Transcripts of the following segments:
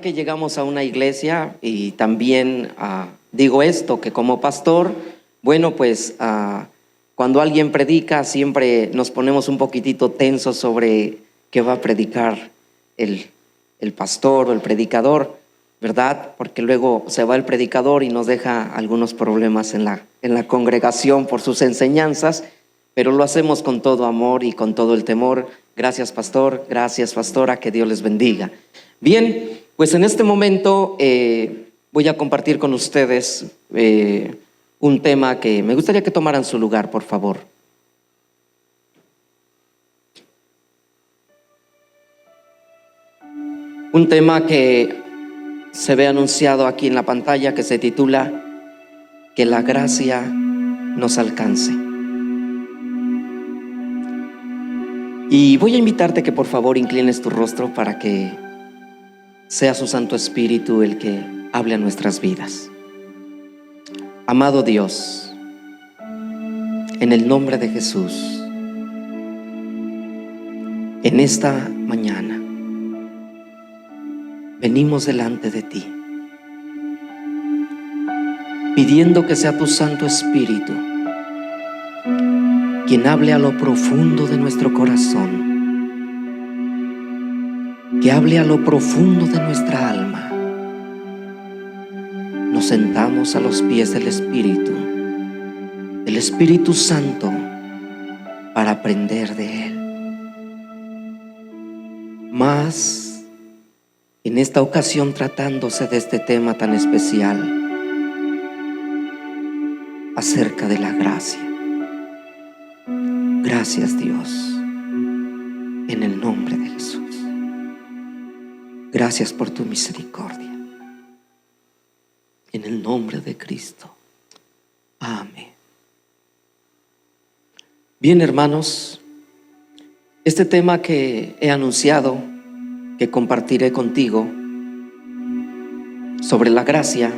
que llegamos a una iglesia y también digo esto, que como pastor, bueno, pues cuando alguien predica siempre nos ponemos un poquitito tensos sobre qué va a predicar el pastor o el predicador, ¿verdad? Porque luego se va el predicador y nos deja algunos problemas en la congregación por sus enseñanzas, pero lo hacemos con todo amor y con todo el temor. Gracias, pastor, gracias, pastora, que Dios les bendiga. Bien, pues en este momento voy a compartir con ustedes un tema que me gustaría que tomaran su lugar, por favor. Un tema que se ve anunciado aquí en la pantalla, que se titula Que la gracia nos alcance. Y voy a invitarte que por favor inclines tu rostro para que sea su Santo Espíritu el que hable a nuestras vidas. Amado Dios, en el nombre de Jesús, en esta mañana venimos delante de ti, pidiendo que sea tu Santo Espíritu quien hable a lo profundo de nuestro corazón, que hable a lo profundo de nuestra alma. Nos sentamos a los pies del Espíritu Santo, para aprender de Él. Mas, en esta ocasión, tratándose de este tema tan especial, acerca de la gracia. Gracias, Dios, en el nombre de Jesús. Gracias por tu misericordia. En el nombre de Cristo. Amén. Bien, hermanos, este tema que he anunciado, que compartiré contigo, sobre la gracia,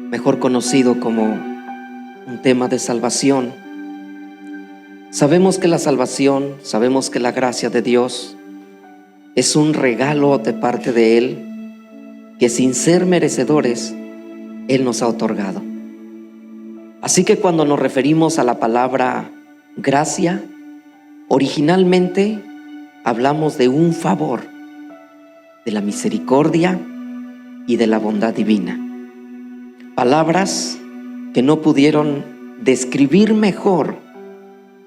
mejor conocido como un tema de salvación. Sabemos que la salvación, sabemos que la gracia de Dios es un regalo de parte de Él, que sin ser merecedores, Él nos ha otorgado. Así que cuando nos referimos a la palabra gracia, originalmente hablamos de un favor, de la misericordia y de la bondad divina. Palabras que no pudieron describir mejor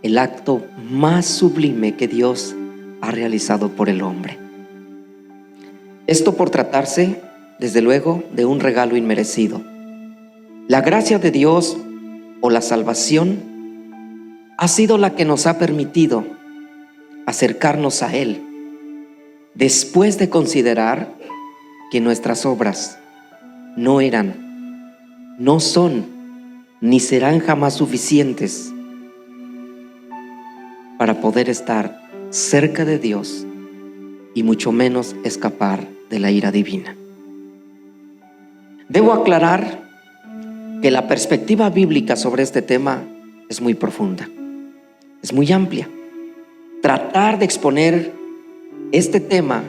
el acto más sublime que Dios ha realizado por el hombre. Esto por tratarse, desde luego, de un regalo inmerecido. La gracia de Dios o la salvación ha sido la que nos ha permitido acercarnos a Él, después de considerar que nuestras obras no eran, no son, ni serán jamás suficientes para poder estar cerca de Dios y mucho menos escapar de la ira divina. Debo aclarar que la perspectiva bíblica sobre este tema es muy profunda, es muy amplia. Tratar de exponer este tema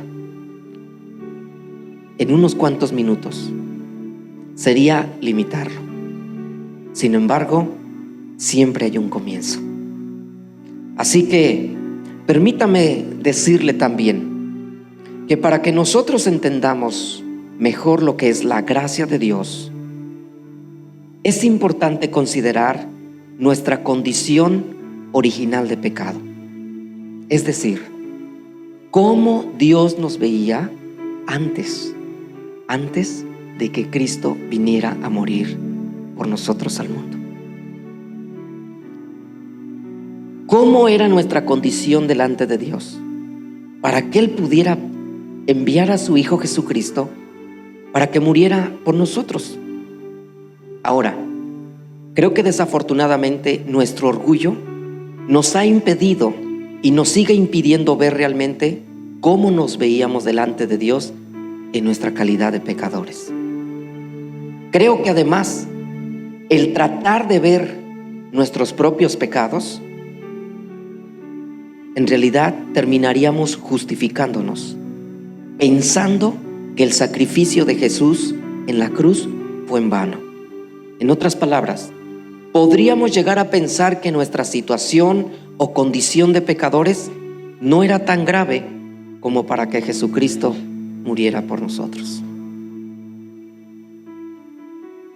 en unos cuantos minutos sería limitarlo. Sin embargo, siempre hay un comienzo. Así que permítame decirle también que para que nosotros entendamos mejor lo que es la gracia de Dios, es importante considerar nuestra condición original de pecado. Es decir, cómo Dios nos veía antes de que Cristo viniera a morir por nosotros al mundo. ¿Cómo era nuestra condición delante de Dios para que Él pudiera enviar a su Hijo Jesucristo para que muriera por nosotros? Ahora, creo que desafortunadamente nuestro orgullo nos ha impedido y nos sigue impidiendo ver realmente cómo nos veíamos delante de Dios en nuestra calidad de pecadores. Creo que además el tratar de ver nuestros propios pecados, en realidad terminaríamos justificándonos, pensando que el sacrificio de Jesús en la cruz fue en vano. En otras palabras, podríamos llegar a pensar que nuestra situación o condición de pecadores no era tan grave como para que Jesucristo muriera por nosotros.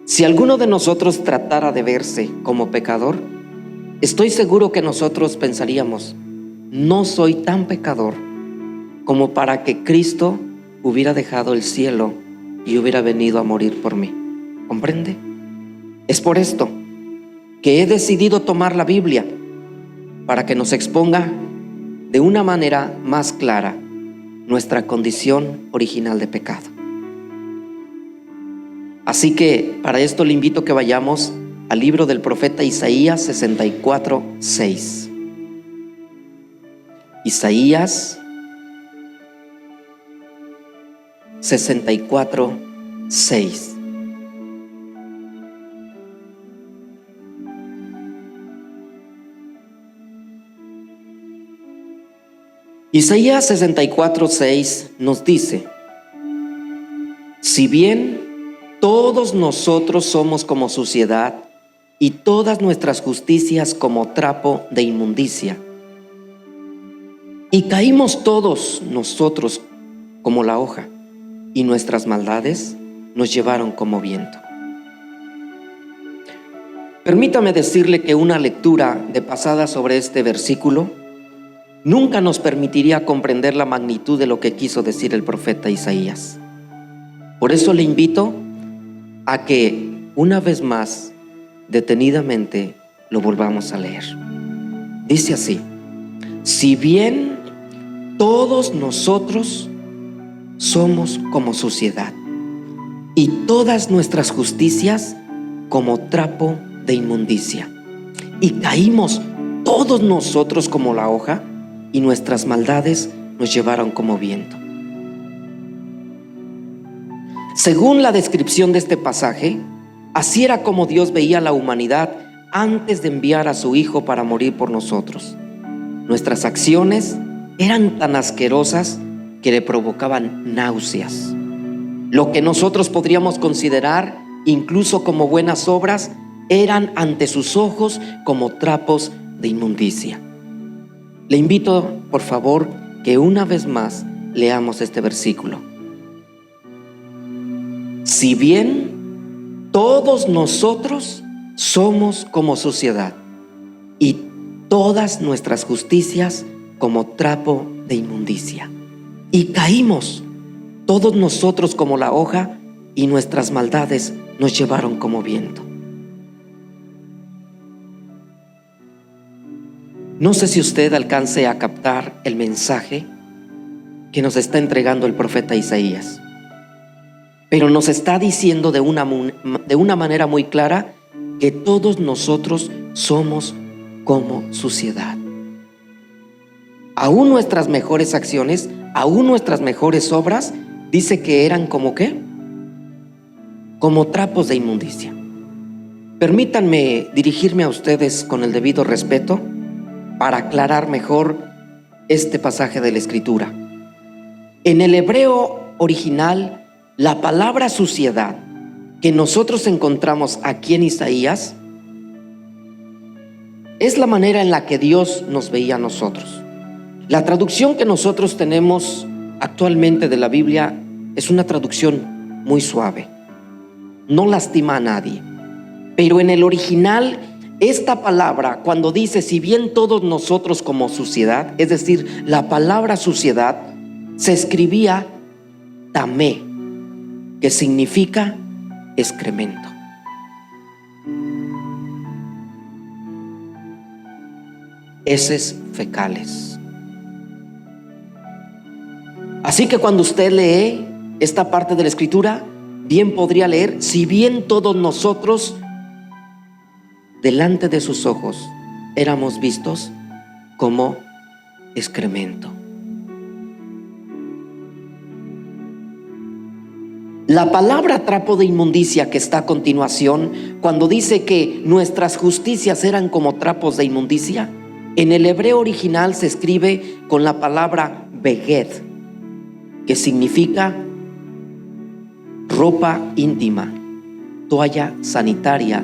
Si alguno de nosotros tratara de verse como pecador, estoy seguro que nosotros pensaríamos: no soy tan pecador como para que Cristo hubiera dejado el cielo y hubiera venido a morir por mí. ¿Comprende? Es por esto que he decidido tomar la Biblia para que nos exponga de una manera más clara nuestra condición original de pecado. Así que para esto le invito a que vayamos al libro del profeta Isaías 64:6. Isaías 64:6. Isaías 64:6 nos dice: si bien todos nosotros somos como suciedad y todas nuestras justicias como trapo de inmundicia, y caímos todos nosotros como la hoja, y nuestras maldades nos llevaron como viento. Permítame decirle que una lectura de pasada sobre este versículo nunca nos permitiría comprender la magnitud de lo que quiso decir el profeta Isaías. Por eso le invito a que una vez más, detenidamente, lo volvamos a leer. Dice así: si bien todos nosotros somos como suciedad y todas nuestras justicias como trapo de inmundicia, y caímos todos nosotros como la hoja, y nuestras maldades nos llevaron como viento. Según la descripción de este pasaje, así era como Dios veía a la humanidad antes de enviar a su Hijo para morir por nosotros. Nuestras acciones eran tan asquerosas que le provocaban náuseas. Lo que nosotros podríamos considerar incluso como buenas obras eran ante sus ojos como trapos de inmundicia. Le invito, por favor, que una vez más leamos este versículo. Si bien todos nosotros somos como suciedad y todas nuestras justicias como trapo de inmundicia, y caímos todos nosotros como la hoja, y nuestras maldades nos llevaron como viento. No sé si usted alcance a captar el mensaje que nos está entregando el profeta Isaías, pero nos está diciendo de una manera muy clara que todos nosotros somos como suciedad. Aún nuestras mejores acciones, aún nuestras mejores obras, dice que eran como ¿qué? Como trapos de inmundicia. Permítanme dirigirme a ustedes con el debido respeto para aclarar mejor este pasaje de la Escritura. En el hebreo original, la palabra suciedad que nosotros encontramos aquí en Isaías es la manera en la que Dios nos veía a nosotros. La traducción que nosotros tenemos actualmente de la Biblia es una traducción muy suave, no lastima a nadie, pero en el original esta palabra, cuando dice si bien todos nosotros como suciedad, es decir, la palabra suciedad se escribía tamé, que significa excremento. Heces fecales. Así que cuando usted lee esta parte de la Escritura, bien podría leer: si bien todos nosotros delante de sus ojos éramos vistos como excremento. La palabra trapo de inmundicia que está a continuación, cuando dice que nuestras justicias eran como trapos de inmundicia, en el hebreo original se escribe con la palabra beged, que significa ropa íntima, toalla sanitaria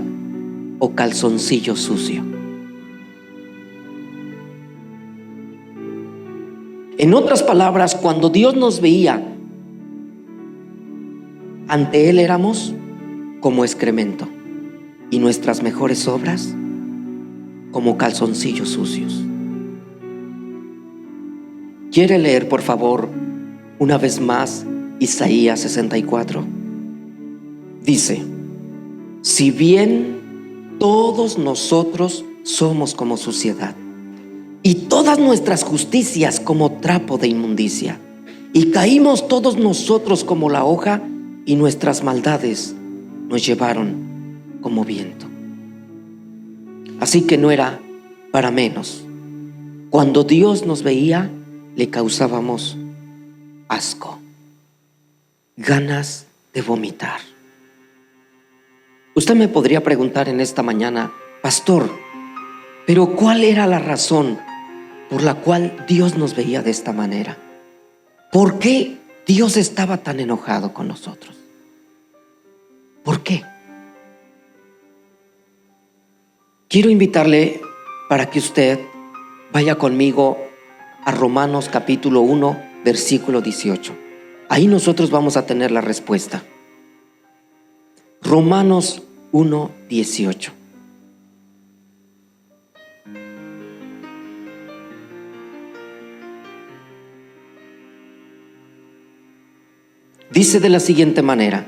o calzoncillo sucio. En otras palabras, cuando Dios nos veía, ante Él éramos como excremento y nuestras mejores obras como calzoncillos sucios. ¿Quiere leer, por favor, una vez más Isaías 64? Dice: si bien todos nosotros somos como suciedad, y todas nuestras justicias como trapo de inmundicia, y caímos todos nosotros como la hoja, y nuestras maldades nos llevaron como viento. Así que no era para menos. Cuando Dios nos veía, le causábamos asco, ganas de vomitar. Usted me podría preguntar en esta mañana: pastor, ¿pero cuál era la razón por la cual Dios nos veía de esta manera? ¿Por qué Dios estaba tan enojado con nosotros? ¿Por qué? Quiero invitarle para que usted vaya conmigo a Romanos capítulo 1, versículo 18. Ahí nosotros vamos a tener la respuesta. Romanos 1, 18. Dice de la siguiente manera: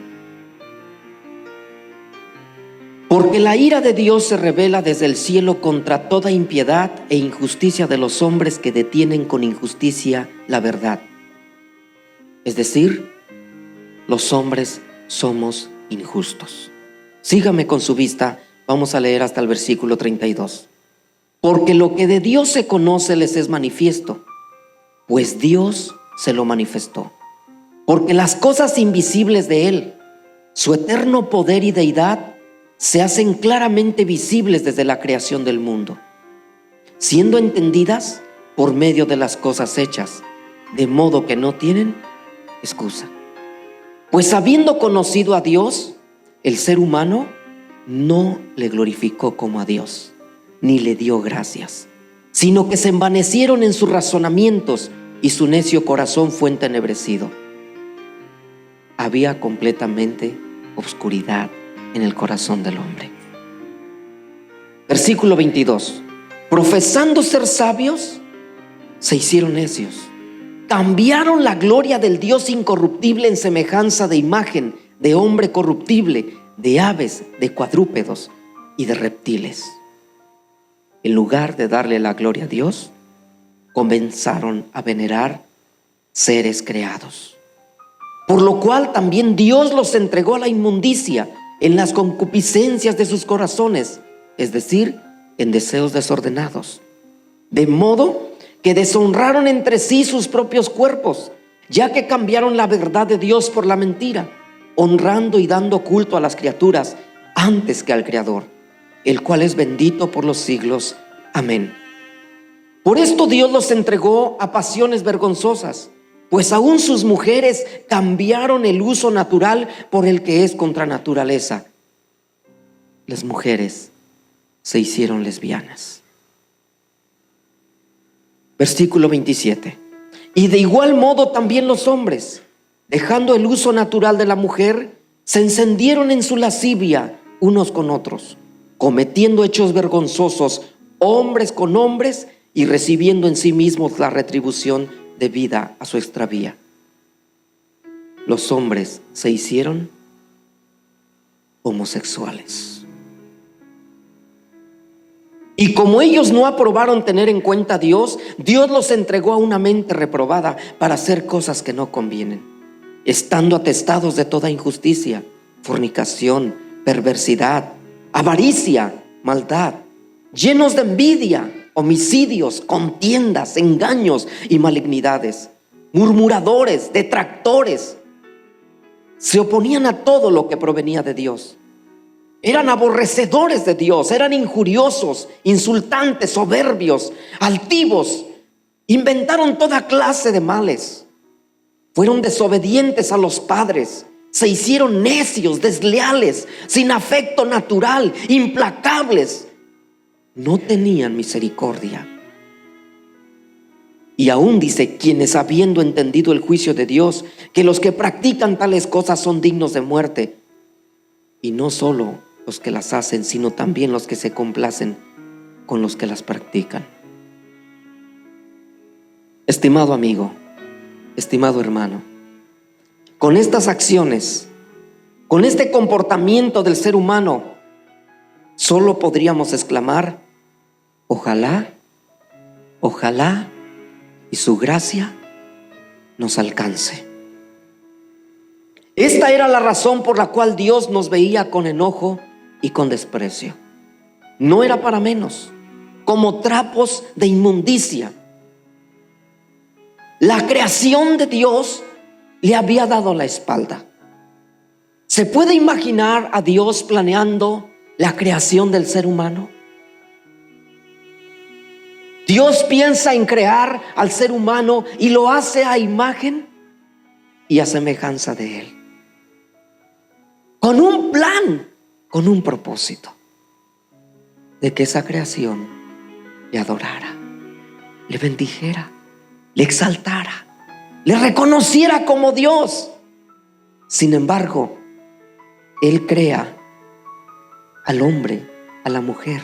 porque la ira de Dios se revela desde el cielo contra toda impiedad e injusticia de los hombres que detienen con injusticia la verdad. Es decir, los hombres somos injustos. Sígame con su vista, vamos a leer hasta el versículo 32. Porque lo que de Dios se conoce les es manifiesto, pues Dios se lo manifestó. Porque las cosas invisibles de Él, su eterno poder y deidad, se hacen claramente visibles desde la creación del mundo, siendo entendidas por medio de las cosas hechas, de modo que no tienen excusa. Pues habiendo conocido a Dios, el ser humano no le glorificó como a Dios, ni le dio gracias, sino que se envanecieron en sus razonamientos y su necio corazón fue entenebrecido. Había completamente oscuridad en el corazón del hombre. Versículo 22. Profesando ser sabios, se hicieron necios. Cambiaron la gloria del Dios incorruptible en semejanza de imagen de hombre corruptible, de aves, de cuadrúpedos y de reptiles. En lugar de darle la gloria a Dios, comenzaron a venerar seres creados. Por lo cual también Dios los entregó a la inmundicia en las concupiscencias de sus corazones, es decir, en deseos desordenados, de modo que deshonraron entre sí sus propios cuerpos, ya que cambiaron la verdad de Dios por la mentira, honrando y dando culto a las criaturas antes que al Creador, el cual es bendito por los siglos. Amén. Por esto Dios los entregó a pasiones vergonzosas, pues aún sus mujeres cambiaron el uso natural por el que es contra naturaleza. Las mujeres se hicieron lesbianas. Versículo 27. Y de igual modo también los hombres, dejando el uso natural de la mujer, se encendieron en su lascivia unos con otros, cometiendo hechos vergonzosos hombres con hombres y recibiendo en sí mismos la retribución debida a su extravía. Los hombres se hicieron homosexuales. Y como ellos no aprobaron tener en cuenta a Dios, Dios los entregó a una mente reprobada para hacer cosas que no convienen, estando atestados de toda injusticia, fornicación, perversidad, avaricia, maldad, llenos de envidia, homicidios, contiendas, engaños y malignidades, murmuradores, detractores. Se oponían a todo lo que provenía de Dios. Eran aborrecedores de Dios, eran injuriosos, insultantes, soberbios, altivos. Inventaron toda clase de males. Fueron desobedientes a los padres, Se hicieron necios, desleales, sin afecto natural, implacables. No tenían misericordia. Y aún dice, quienes habiendo entendido el juicio de Dios, que los que practican tales cosas son dignos de muerte. Y no solo los que las hacen, sino también los que se complacen con los que las practican. Estimado amigo, estimado hermano, con estas acciones, con este comportamiento del ser humano, solo podríamos exclamar: ojalá, ojalá y su gracia nos alcance. Esta era la razón por la cual Dios nos veía con enojo y con desprecio. No era para menos, como trapos de inmundicia. La creación de Dios le había dado la espalda. ¿Se puede imaginar a Dios planeando la creación del ser humano? Dios piensa en crear al ser humano y lo hace a imagen y a semejanza de Él, con un plan, con un propósito, de que esa creación le adorara, le bendijera, le exaltara, le reconociera como Dios. Sin embargo, Él crea al hombre, a la mujer,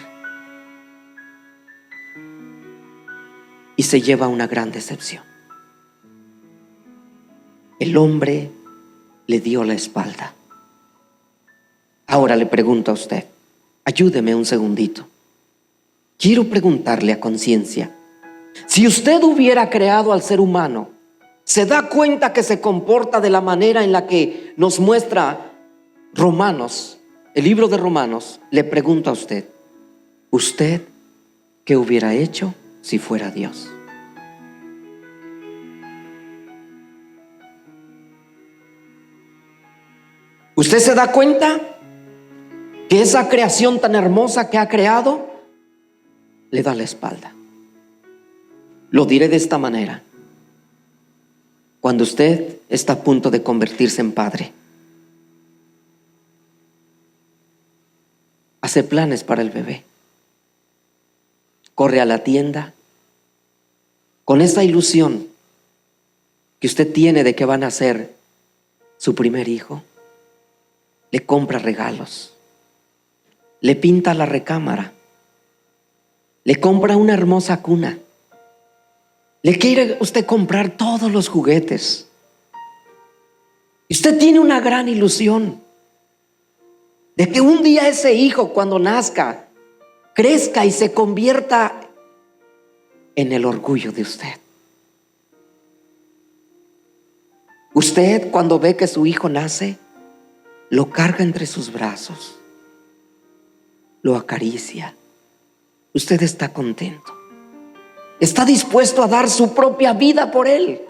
y se lleva una gran decepción. El hombre le dio la espalda. Ahora le pregunto a usted, ayúdeme un segundito. Quiero preguntarle a conciencia, si usted hubiera creado al ser humano, ¿se da cuenta que se comporta de la manera en la que nos muestra Romanos, el libro de Romanos? Le pregunto a usted, ¿usted qué hubiera hecho si fuera Dios? ¿Usted se da cuenta que esa creación tan hermosa que ha creado le da la espalda? Lo diré de esta manera: cuando usted está a punto de convertirse en padre, hace planes para el bebé, corre a la tienda con esa ilusión que usted tiene de que van a ser su primer hijo, le compra regalos, le pinta la recámara, le compra una hermosa cuna, le quiere usted comprar todos los juguetes. Y usted tiene una gran ilusión de que un día ese hijo, cuando nazca, crezca y se convierta en el orgullo de usted. Usted, cuando ve que su hijo nace, lo carga entre sus brazos, lo acaricia. Usted está contento, está dispuesto a dar su propia vida por él.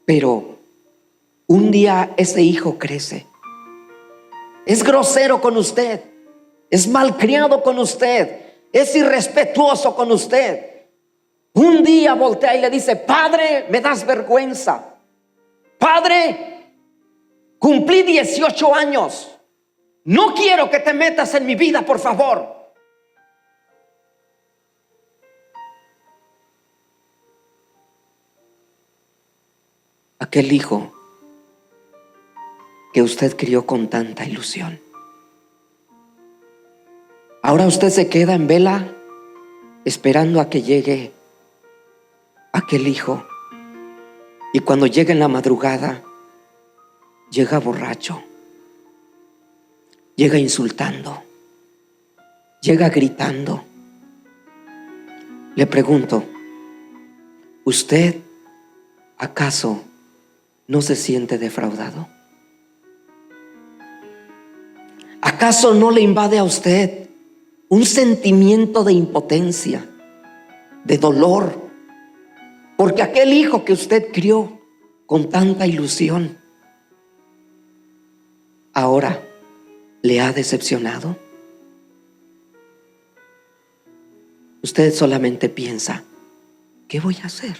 Pero un día ese hijo crece, es grosero con usted, es malcriado con usted, es irrespetuoso con usted. Un día voltea y le dice: padre, me das vergüenza. Padre, cumplí 18 años. No quiero que te metas en mi vida, por favor. Aquel hijo que usted crió con tanta ilusión, ahora usted se queda en vela esperando a que llegue aquel hijo. Y cuando llega en la madrugada, llega borracho, llega insultando, llega gritando. Le pregunto, ¿usted acaso no se siente defraudado? ¿Acaso no le invade a usted un sentimiento de impotencia, de dolor? Porque aquel hijo que usted crió con tanta ilusión, ahora le ha decepcionado. Usted solamente piensa, ¿qué voy a hacer?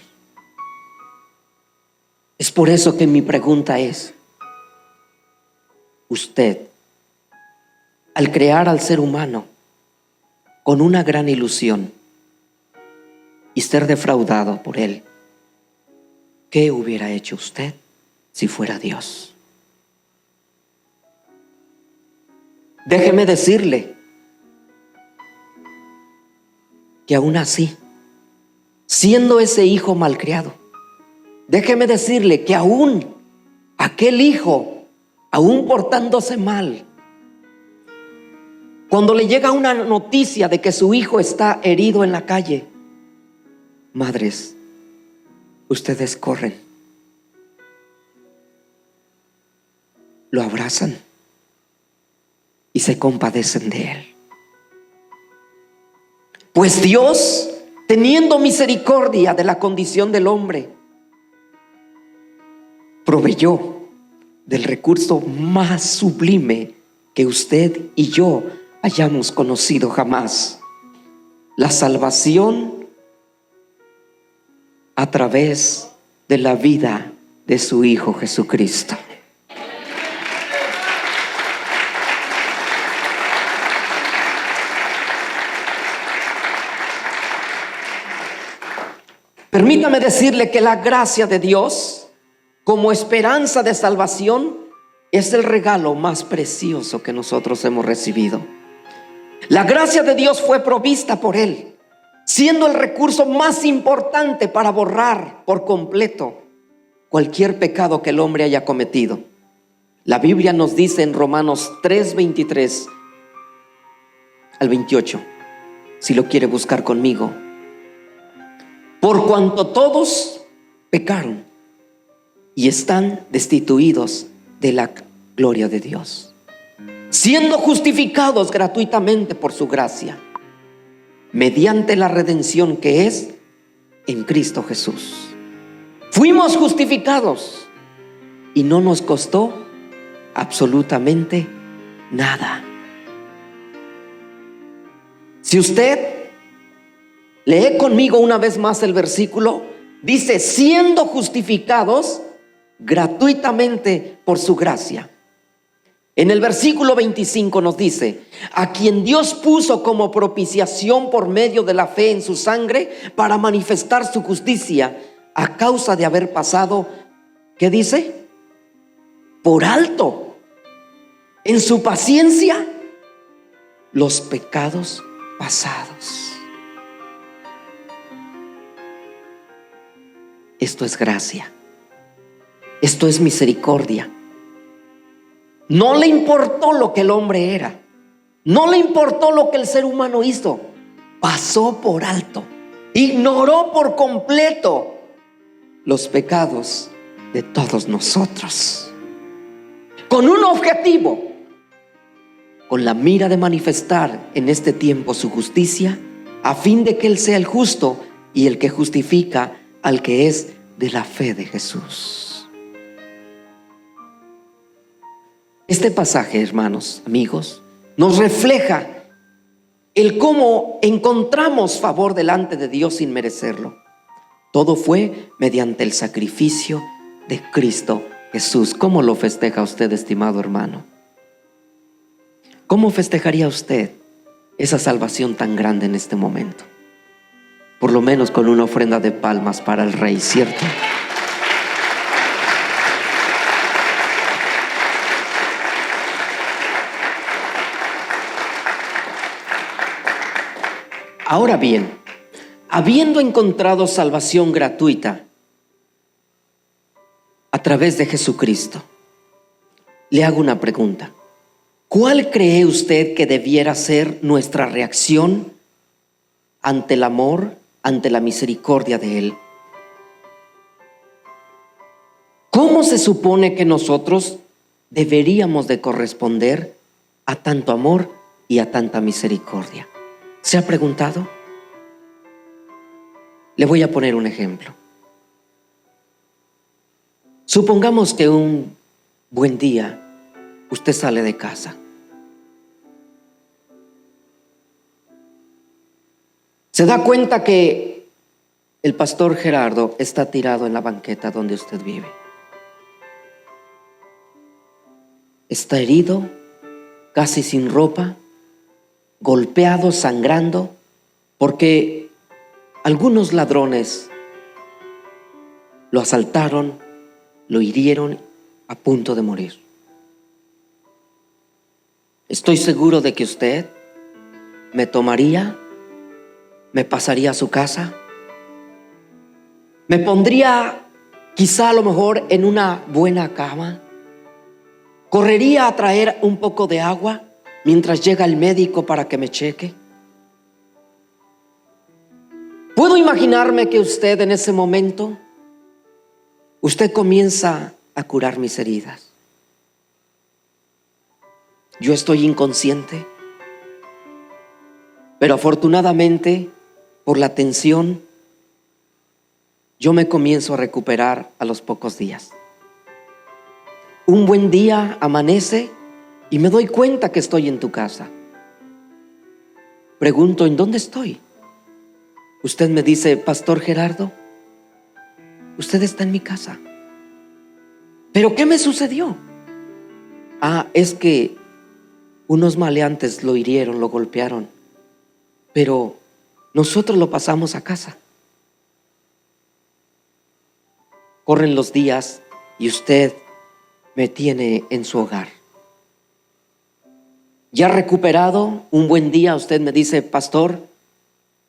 Es por eso que mi pregunta es, usted, al crear al ser humano con una gran ilusión y ser defraudado por él, ¿qué hubiera hecho usted si fuera Dios? Déjeme decirle que aún así, siendo ese hijo malcriado, déjeme decirle que aún aquel hijo, aún portándose mal, cuando le llega una noticia de que su hijo está herido en la calle, madres, ustedes corren, lo abrazan y se compadecen de él. Pues Dios, teniendo misericordia de la condición del hombre, proveyó del recurso más sublime que usted y yo hayamos conocido jamás: la salvación a través de la vida de su Hijo Jesucristo. Permítame decirle que la gracia de Dios como esperanza de salvación es el regalo más precioso que nosotros hemos recibido. La gracia de Dios fue provista por Él, siendo el recurso más importante para borrar por completo cualquier pecado que el hombre haya cometido. La Biblia nos dice en Romanos 3:23 al 28, si lo quiere buscar conmigo: por cuanto todos pecaron y están destituidos de la gloria de Dios, siendo justificados gratuitamente por su gracia, mediante la redención que es en Cristo Jesús. Fuimos justificados y no nos costó absolutamente nada. Si usted lee conmigo una vez más el versículo, dice: siendo justificados gratuitamente por su gracia. En el versículo 25 nos dice: a quien Dios puso como propiciación por medio de la fe en su sangre, para manifestar su justicia a causa de haber pasado, ¿qué dice? Por alto en su paciencia los pecados pasados. Esto es gracia. Esto es misericordia. No le importó lo que el hombre era. No le importó lo que el ser humano hizo. Pasó por alto. Ignoró por completo los pecados de todos nosotros. Con un objetivo. Con la mira de manifestar en este tiempo su justicia, a fin de que Él sea el justo y el que justifica al que es de la fe de Jesús. Este pasaje, hermanos, amigos, nos refleja el cómo encontramos favor delante de Dios sin merecerlo. Todo fue mediante el sacrificio de Cristo Jesús. ¿Cómo lo festeja usted, estimado hermano? ¿Cómo festejaría usted esa salvación tan grande en este momento? Por lo menos con una ofrenda de palmas para el Rey, ¿cierto? Ahora bien, habiendo encontrado salvación gratuita a través de Jesucristo, le hago una pregunta. ¿Cuál cree usted que debiera ser nuestra reacción ante el amor, ante la misericordia de Él? ¿Cómo se supone que nosotros deberíamos de corresponder a tanto amor y a tanta misericordia? ¿Se ha preguntado? Le voy a poner un ejemplo. Supongamos que un buen día usted sale de casa. Se da cuenta que el pastor Gerardo está tirado en la banqueta donde usted vive. está herido, casi sin ropa, golpeado, sangrando, porque algunos ladrones lo asaltaron, lo hirieron a punto de morir. Estoy seguro de que usted me tomaría, me pasaría a su casa, me pondría quizá a lo mejor en una buena cama, correría a traer un poco de agua mientras llega el médico para que me cheque. Puedo imaginarme que usted en ese momento, usted comienza a curar mis heridas. Yo estoy inconsciente, pero afortunadamente por la tensión yo me comienzo a recuperar a los pocos días. Un buen día amanece y me doy cuenta que estoy en tu casa. Pregunto, ¿en dónde estoy? Usted me dice, Pastor Gerardo, usted está en mi casa. ¿Pero qué me sucedió? Es que unos maleantes lo hirieron, lo golpearon, pero nosotros lo pasamos a casa. Corren los días y usted me tiene en su hogar. Ya recuperado, un buen día usted me dice, Pastor,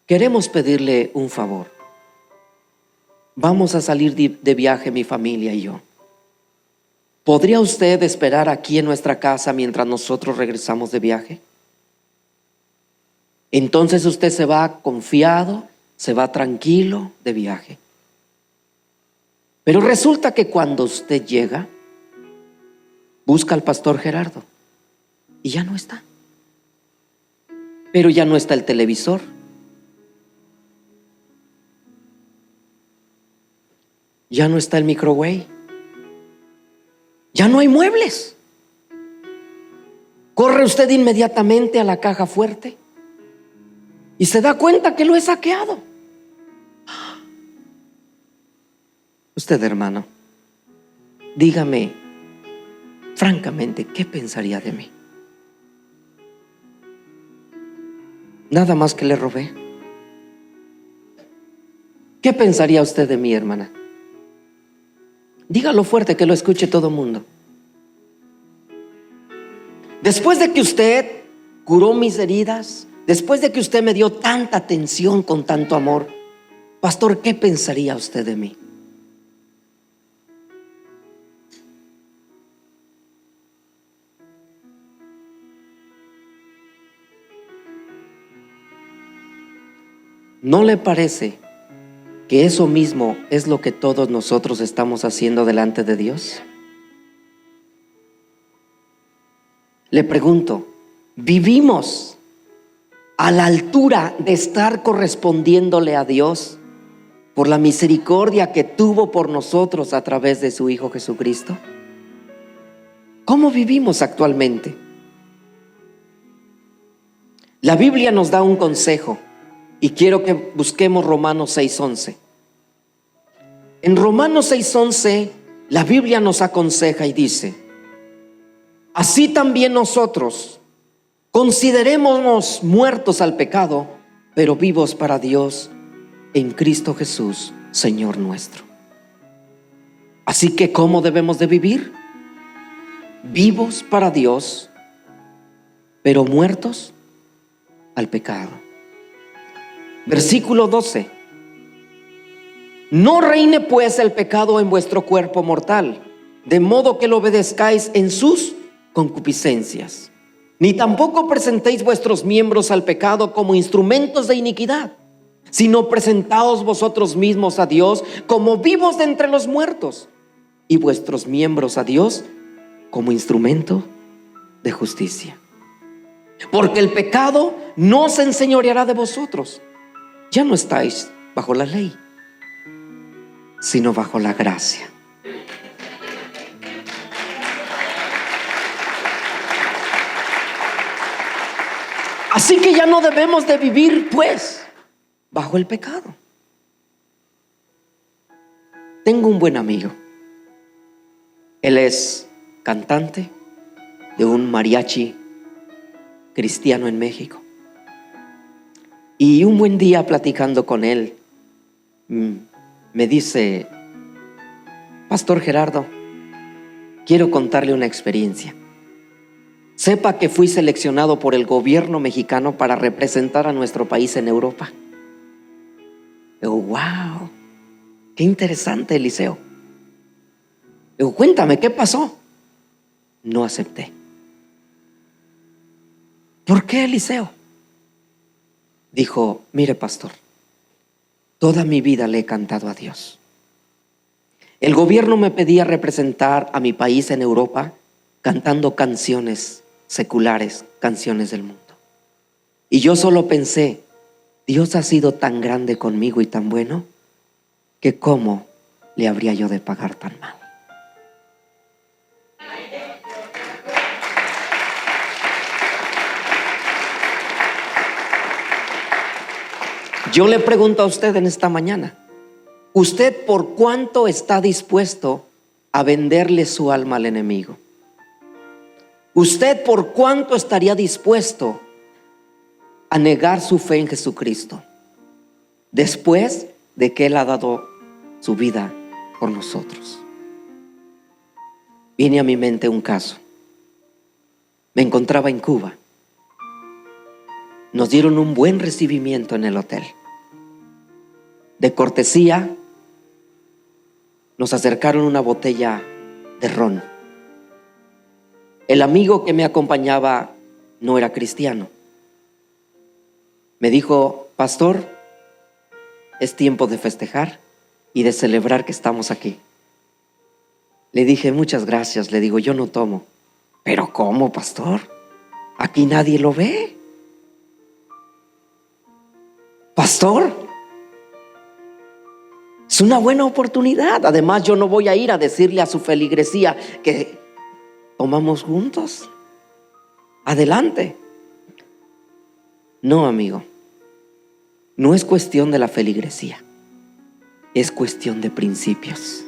queremos pedirle un favor. Vamos a salir de viaje mi familia y yo. ¿Podría usted esperar aquí en nuestra casa mientras nosotros regresamos de viaje? Entonces usted se va confiado, se va tranquilo de viaje. Pero resulta que cuando usted llega, busca al Pastor Gerardo y ya no está. Pero ya no está el televisor. Ya no está el microwave. Ya no hay muebles. Corre usted inmediatamente a la caja fuerte y se da cuenta que lo he saqueado. Usted, hermano, dígame francamente, ¿qué pensaría de mí? Nada más que le robé. ¿Qué pensaría usted de mí, hermana? Dígalo fuerte, que lo escuche todo el mundo. Después de que usted curó mis heridas, después de que usted me dio tanta atención con tanto amor, Pastor, ¿qué pensaría usted de mí? ¿No le parece que eso mismo es lo que todos nosotros estamos haciendo delante de Dios? Le pregunto, ¿vivimos a la altura de estar correspondiéndole a Dios por la misericordia que tuvo por nosotros a través de su Hijo Jesucristo? ¿Cómo vivimos actualmente? La Biblia nos da un consejo y quiero que busquemos Romanos 6:11. En Romanos 6:11 la Biblia nos aconseja y dice: así también nosotros considerémonos muertos al pecado, pero vivos para Dios en Cristo Jesús, Señor nuestro. Así que ¿cómo debemos de vivir? Vivos para Dios, pero muertos al pecado. Versículo 12. No reine pues el pecado en vuestro cuerpo mortal, de modo que lo obedezcáis en sus concupiscencias. Ni tampoco presentéis vuestros miembros al pecado como instrumentos de iniquidad, sino presentaos vosotros mismos a Dios como vivos de entre los muertos, y vuestros miembros a Dios como instrumento de justicia. Porque el pecado no se enseñoreará de vosotros. Ya no estáis bajo la ley, sino bajo la gracia. Así que ya no debemos de vivir pues bajo el pecado. Tengo un buen amigo. Él es cantante, de un mariachi cristiano en México. Y un buen día platicando con él, me dice: Pastor Gerardo, quiero contarle una experiencia. Sepa que fui seleccionado por el gobierno mexicano para representar a nuestro país en Europa. Digo, wow, qué interesante, Eliseo. Digo, cuéntame, ¿qué pasó? No acepté. ¿Por qué, Eliseo? Dijo, mire, pastor, toda mi vida le he cantado a Dios. El gobierno me pedía representar a mi país en Europa cantando canciones seculares, canciones del mundo. Y yo solo pensé, Dios ha sido tan grande conmigo y tan bueno, que cómo le habría yo de pagar tan mal. Yo le pregunto a usted en esta mañana, ¿usted por cuánto está dispuesto a venderle su alma al enemigo? ¿Usted por cuánto estaría dispuesto a negar su fe en Jesucristo después de que Él ha dado su vida por nosotros? Viene a mi mente un caso. Me encontraba en Cuba. Nos dieron un buen recibimiento en el hotel. De cortesía, nos acercaron una botella de ron. El amigo que me acompañaba no era cristiano. Me dijo, pastor, es tiempo de festejar y de celebrar que estamos aquí. Le dije, muchas gracias. Le digo, yo no tomo. ¿Pero cómo, pastor? Aquí nadie lo ve. Pastor, es una buena oportunidad. Además, yo no voy a ir a decirle a su feligresía que tomamos juntos. Adelante. No, amigo. No es cuestión de la feligresía. Es cuestión de principios.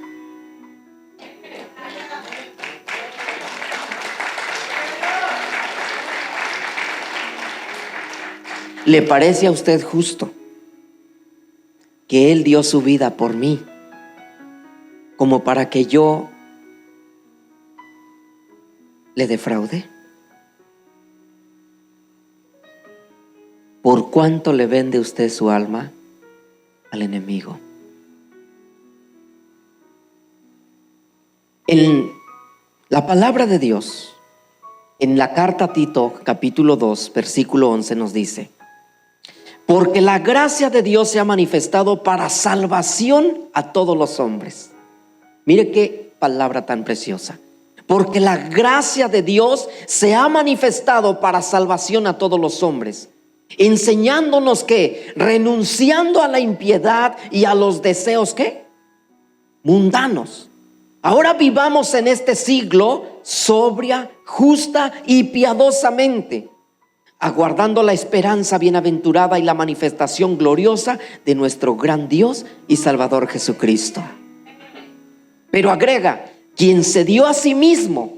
¿Le parece a usted justo que Él dio su vida por mí como para que yo le defraude? ¿Por cuánto le vende usted su alma al enemigo? En la palabra de Dios, en la carta a Tito, capítulo 2, versículo 11 nos dice: porque la gracia de Dios se ha manifestado para salvación a todos los hombres. Mire qué palabra tan preciosa. Porque la gracia de Dios se ha manifestado para salvación a todos los hombres, enseñándonos que renunciando a la impiedad y a los deseos ¿qué? Mundanos, ahora vivamos en este siglo sobria, justa y piadosamente, aguardando la esperanza bienaventurada y la manifestación gloriosa de nuestro gran Dios y Salvador Jesucristo. Pero agrega, quien se dio a sí mismo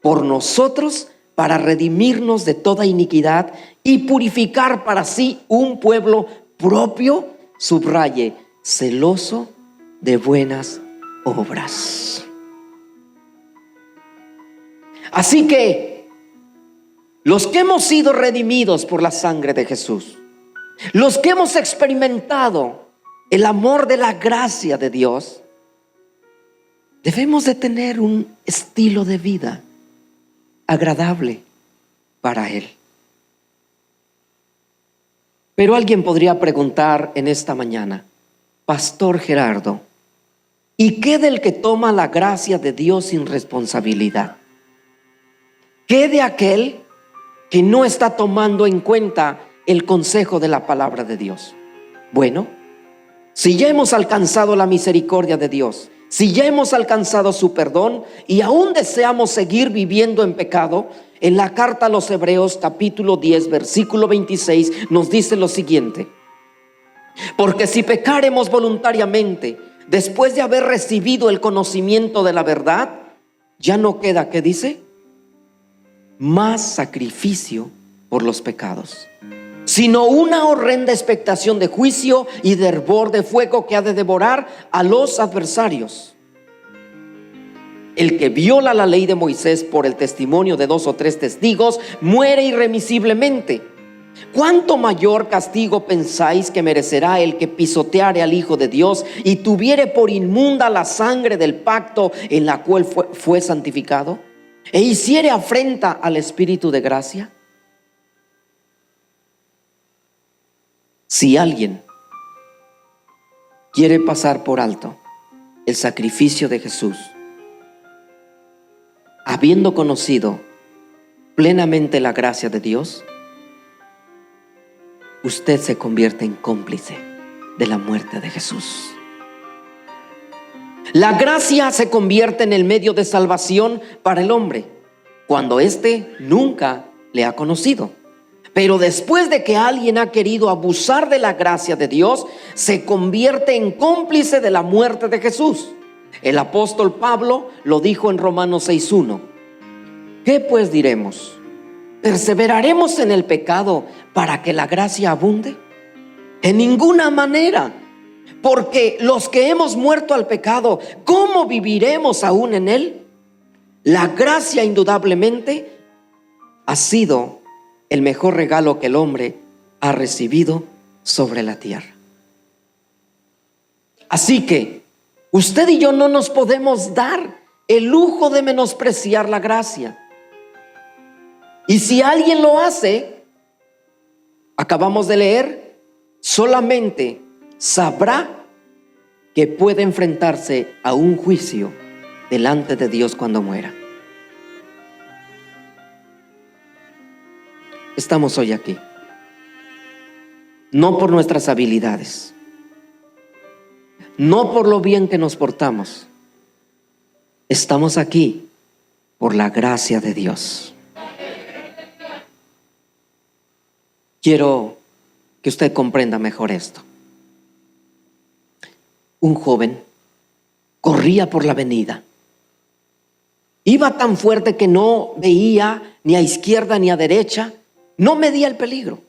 por nosotros para redimirnos de toda iniquidad y purificar para sí un pueblo propio, subraye, celoso de buenas obras. Así que los que hemos sido redimidos por la sangre de Jesús, los que hemos experimentado el amor de la gracia de Dios, debemos de tener un estilo de vida agradable para Él. Pero alguien podría preguntar en esta mañana, Pastor Gerardo, ¿y qué del que toma la gracia de Dios sin responsabilidad? ¿Qué de aquel que no está tomando en cuenta el consejo de la palabra de Dios? Bueno, si ya hemos alcanzado la misericordia de Dios, si ya hemos alcanzado su perdón y aún deseamos seguir viviendo en pecado, en la carta a los Hebreos capítulo 10 versículo 26 nos dice lo siguiente: porque si pecaremos voluntariamente después de haber recibido el conocimiento de la verdad, ya no queda, ¿qué dice? más sacrificio por los pecados, sino una horrenda expectación de juicio y de hervor de fuego que ha de devorar a los adversarios. El que viola la ley de Moisés por el testimonio de 2 o 3 testigos muere irremisiblemente. ¿Cuánto mayor castigo pensáis que merecerá el que pisoteare al Hijo de Dios y tuviere por inmunda la sangre del pacto en la cual fue santificado, e hiciere afrenta al Espíritu de gracia? Si alguien quiere pasar por alto el sacrificio de Jesús, habiendo conocido plenamente la gracia de Dios, usted se convierte en cómplice de la muerte de Jesús. La gracia se convierte en el medio de salvación para el hombre cuando éste nunca le ha conocido. Pero después de que alguien ha querido abusar de la gracia de Dios, se convierte en cómplice de la muerte de Jesús. El apóstol Pablo lo dijo en Romanos 6:1. ¿Qué pues diremos? ¿Perseveraremos en el pecado para que la gracia abunde? En ninguna manera, porque los que hemos muerto al pecado, ¿cómo viviremos aún en él? La gracia indudablemente ha sido el mejor regalo que el hombre ha recibido sobre la tierra. Así que usted y yo no nos podemos dar el lujo de menospreciar la gracia. Y si alguien lo hace, acabamos de leer, solamente sabrá que puede enfrentarse a un juicio delante de Dios cuando muera. Estamos hoy aquí, no por nuestras habilidades, no por lo bien que nos portamos. Estamos aquí por la gracia de Dios. Quiero que usted comprenda mejor esto. Un joven corría por la avenida. Iba tan fuerte que no veía ni a izquierda ni a derecha. No medía el peligro.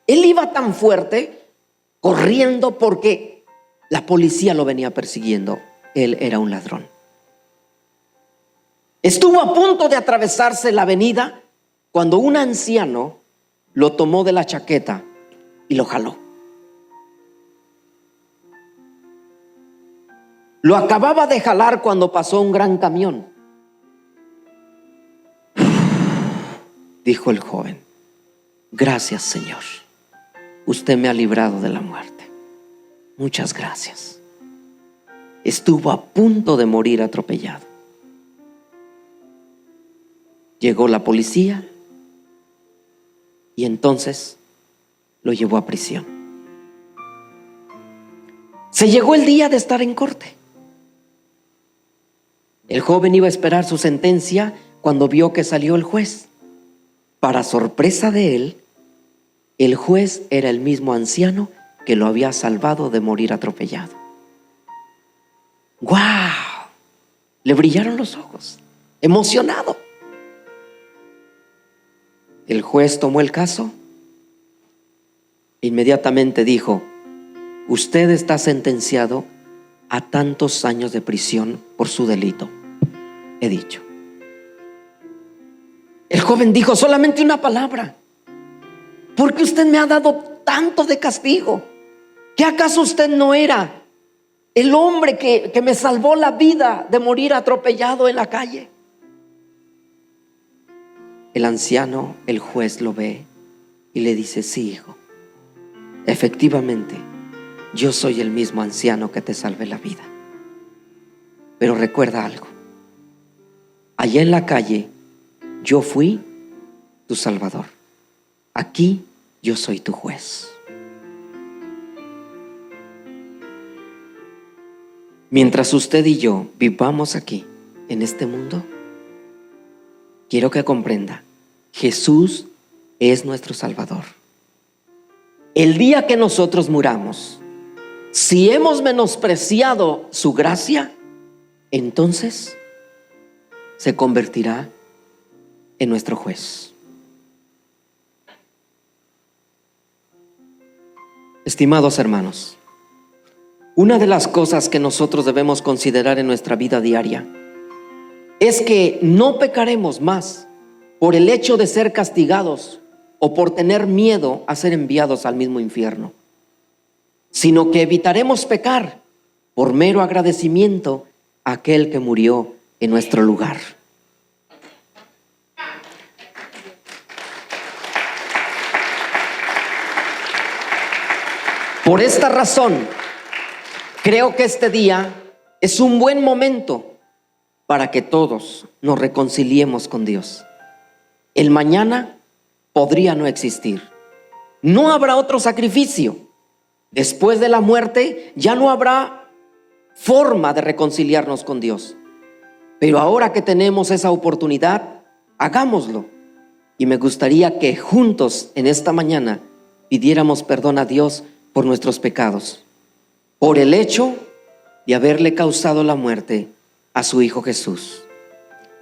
Él iba tan fuerte corriendo porque la policía lo venía persiguiendo. Él era un ladrón. Estuvo a punto de atravesarse la avenida cuando un anciano lo tomó de la chaqueta y lo jaló. Lo acababa de jalar cuando pasó un gran camión. Dijo el joven: gracias, Señor, usted me ha librado de la muerte. Muchas gracias. Estuvo a punto de morir atropellado. Llegó la policía y entonces lo llevó a prisión. Se llegó el día de estar en corte. El joven iba a esperar su sentencia cuando vio que salió el juez. Para sorpresa de él, el juez era el mismo anciano que lo había salvado de morir atropellado. ¡Guau! Le brillaron los ojos, emocionado. El juez tomó el caso e inmediatamente dijo: usted está sentenciado a tantos años de prisión por su delito. He dicho. El joven dijo: solamente una palabra. ¿Por qué usted me ha dado tanto de castigo? ¿Qué acaso usted no era el hombre que me salvó la vida de morir atropellado en la calle? El anciano, el juez, lo ve y le dice: sí, hijo, efectivamente, yo soy el mismo anciano que te salvé la vida. Pero recuerda algo: allá en la calle yo fui tu salvador. Aquí yo soy tu juez. Mientras usted y yo vivamos aquí en este mundo, quiero que comprenda: Jesús es nuestro Salvador. El día que nosotros muramos, si hemos menospreciado su gracia, entonces se convertirá en nuestro juez. Estimados hermanos, una de las cosas que nosotros debemos considerar en nuestra vida diaria es que no pecaremos más por el hecho de ser castigados o por tener miedo a ser enviados al mismo infierno, sino que evitaremos pecar por mero agradecimiento a aquel que murió en nuestro lugar. Por esta razón, creo que este día es un buen momento para que todos nos reconciliemos con Dios. El mañana podría no existir. No habrá otro sacrificio. Después de la muerte ya no habrá forma de reconciliarnos con Dios. Pero ahora que tenemos esa oportunidad, hagámoslo. Y me gustaría que juntos en esta mañana pidiéramos perdón a Dios por nuestros pecados, por el hecho de haberle causado la muerte a su Hijo Jesús.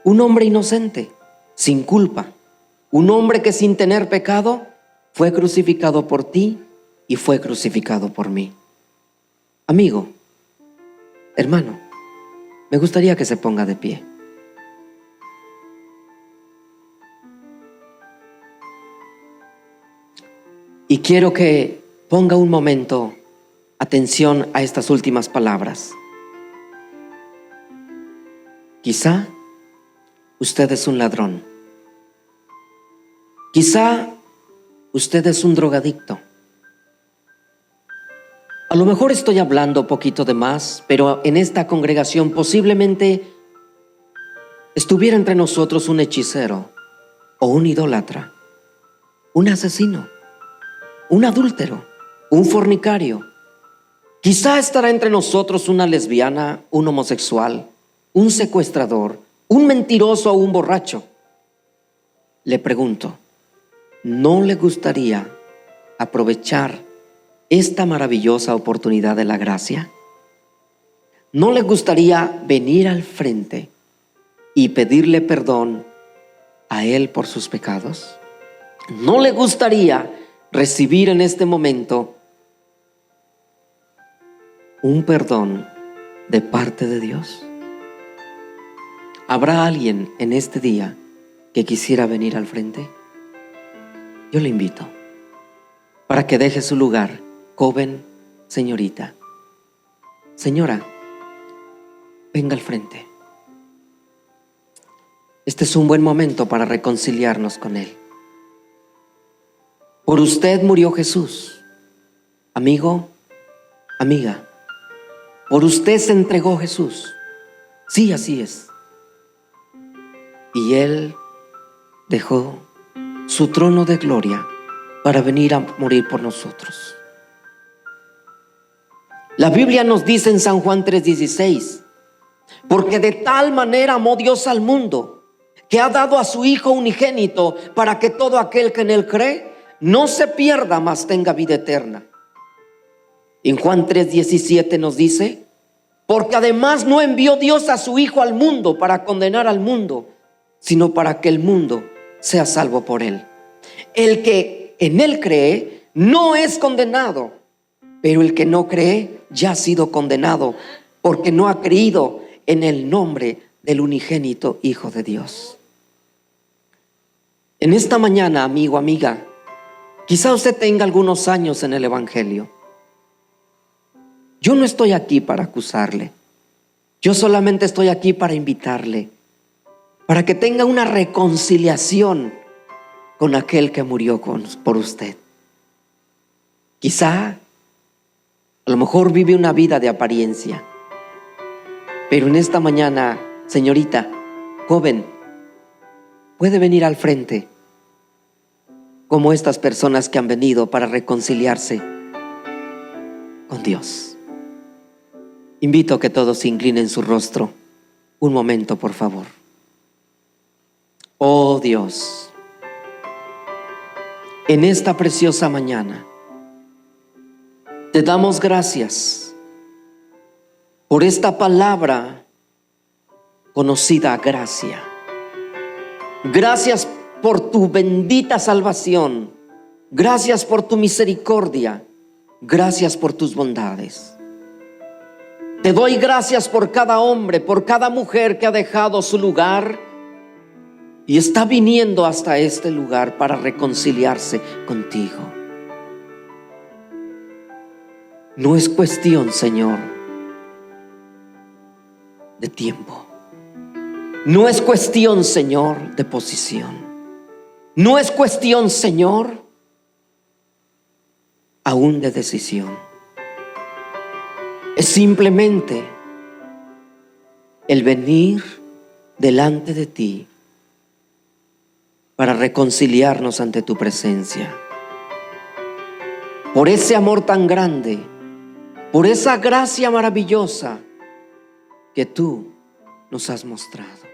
Un hombre inocente, sin culpa. Un hombre que sin tener pecado fue crucificado por ti y fue crucificado por mí. Amigo, hermano, me gustaría que se ponga de pie. Y quiero que ponga un momento atención a estas últimas palabras. Quizá usted es un ladrón. Quizá usted es un drogadicto. A lo mejor estoy hablando poquito de más, pero en esta congregación posiblemente estuviera entre nosotros un hechicero o un idólatra, un asesino, un adúltero, un fornicario. Quizá estará entre nosotros una lesbiana, un homosexual, un secuestrador, un mentiroso o un borracho. Le pregunto, ¿no le gustaría aprovechar esta maravillosa oportunidad de la gracia? ¿No le gustaría venir al frente y pedirle perdón a Él por sus pecados? ¿No le gustaría recibir en este momento un perdón de parte de Dios? ¿Habrá alguien en este día que quisiera venir al frente? Yo le invito para que deje su lugar, joven, señorita, señora, venga al frente. Este es un buen momento para reconciliarnos con Él. Por usted murió Jesús, amigo, amiga. Por usted se entregó Jesús. Sí, así es. Y Él dejó su trono de gloria para venir a morir por nosotros. La Biblia nos dice en San Juan 3:16, porque de tal manera amó Dios al mundo, que ha dado a su Hijo unigénito, para que todo aquel que en Él cree no se pierda, mas tenga vida eterna. En Juan 3:17 nos dice, porque además no envió Dios a su Hijo al mundo para condenar al mundo, sino para que el mundo sea salvo por Él. El que en Él cree no es condenado, pero el que no cree ya ha sido condenado, porque no ha creído en el nombre del unigénito Hijo de Dios. En esta mañana, amigo, amiga, quizá usted tenga algunos años en el Evangelio. Yo no estoy aquí para acusarle. Yo solamente estoy aquí para invitarle, para que tenga una reconciliación con aquel que murió por usted. Quizá, a lo mejor vive una vida de apariencia, pero en esta mañana, señorita, joven, puede venir al frente como estas personas que han venido para reconciliarse con Dios. Invito a que todos se inclinen su rostro un momento, por favor. Oh Dios, en esta preciosa mañana te damos gracias por esta palabra conocida, gracia. Gracias por tu bendita salvación. Gracias por tu misericordia. Gracias por tus bondades. Te doy gracias por cada hombre, por cada mujer que ha dejado su lugar y está viniendo hasta este lugar para reconciliarse contigo. No es cuestión, Señor, de tiempo. No es cuestión, Señor, de posición. No es cuestión, Señor, aún de decisión. Es simplemente el venir delante de ti para reconciliarnos ante tu presencia. Por ese amor tan grande, por esa gracia maravillosa que tú nos has mostrado.